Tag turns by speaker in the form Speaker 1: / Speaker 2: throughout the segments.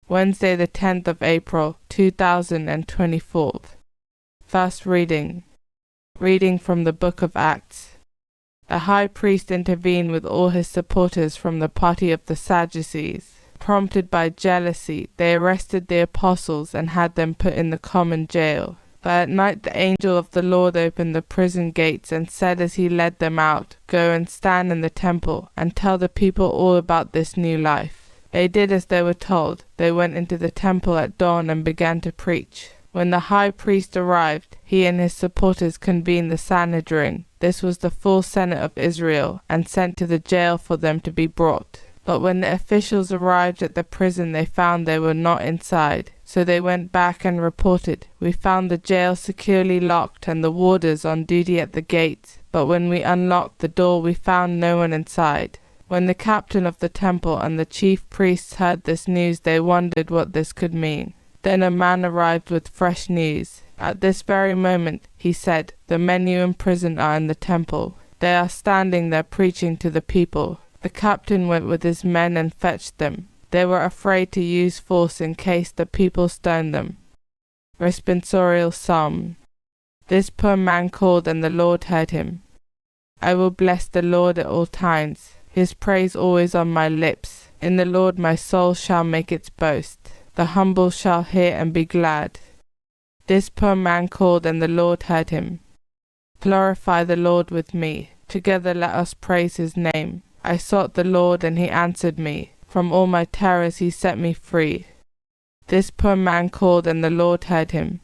Speaker 1: Wednesday the 10th of April, 2024. First reading. Reading from the book of Acts. The high priest intervened with all his supporters from the party of the Sadducees. Prompted by jealousy, they arrested the apostles and had them put in the common jail. But at night the angel of the Lord opened the prison gates and said as he led them out, "Go and stand in the temple and tell the people all about this new life." They did as they were told. They went into the temple at dawn and began to preach. When the high priest arrived, he and his supporters convened the Sanhedrin. This was the full Senate of Israel, and sent to the jail for them to be brought. But when the officials arrived at the prison, they found they were not inside. So they went back and reported, "We found the jail securely locked and the warders on duty at the gates. But when we unlocked the door, we found no one inside." When the captain of the temple and the chief priests heard this news, they wondered what this could mean. Then a man arrived with fresh news. At this very moment, he said, "The men you imprisoned are in the temple. They are standing there preaching to the people." The captain went with his men and fetched them. They were afraid to use force in case the people stoned them. Responsorial Psalm. This poor man called, and the Lord heard him. I will bless the Lord at all times, his praise always on my lips. In the Lord my soul shall make its boast. The humble shall hear and be glad. This poor man called, and the Lord heard him. Glorify the Lord with me. Together let us praise his name. I sought the Lord, and he answered me. From all my terrors he set me free. This poor man called, and the Lord heard him.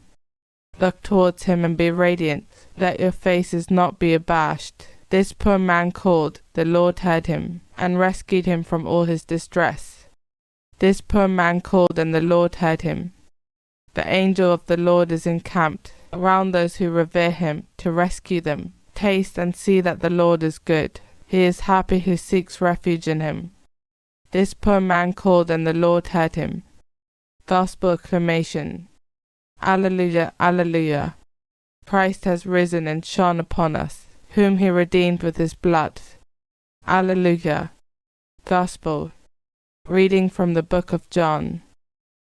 Speaker 1: Look towards him and be radiant. Let your faces not be abashed. This poor man called, the Lord heard him, and rescued him from all his distress. This poor man called, and the Lord heard him. The angel of the Lord is encamped around those who revere him, to rescue them. Taste and see that the Lord is good. He is happy who seeks refuge in him. This poor man called, and the Lord heard him. Gospel Acclamation. Alleluia, Alleluia. Christ has risen and shone upon us, whom he redeemed with his blood. Alleluia. Gospel. Reading from the book of John.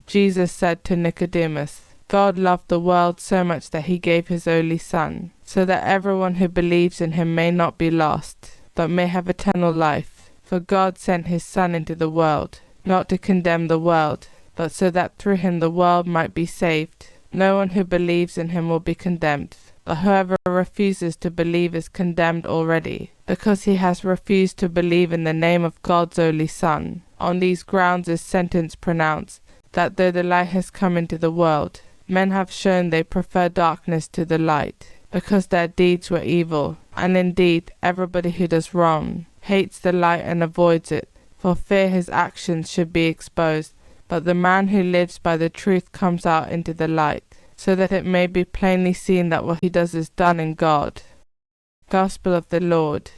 Speaker 1: Jesus said to Nicodemus, God loved the world so much that he gave his only Son, so that everyone who believes in him may not be lost, but may have eternal life. For God sent his Son into the world, not to condemn the world, but so that through him the world might be saved. No one who believes in him will be condemned, but whoever refuses to believe is condemned already, because he has refused to believe in the name of God's only Son. On these grounds is sentence pronounced, that though the light has come into the world, men have shown they prefer darkness to the light, because their deeds were evil. And indeed, everybody who does wrong hates the light and avoids it, for fear his actions should be exposed. But the man who lives by the truth comes out into the light, so that it may be plainly seen that what he does is done in God. Gospel of the Lord.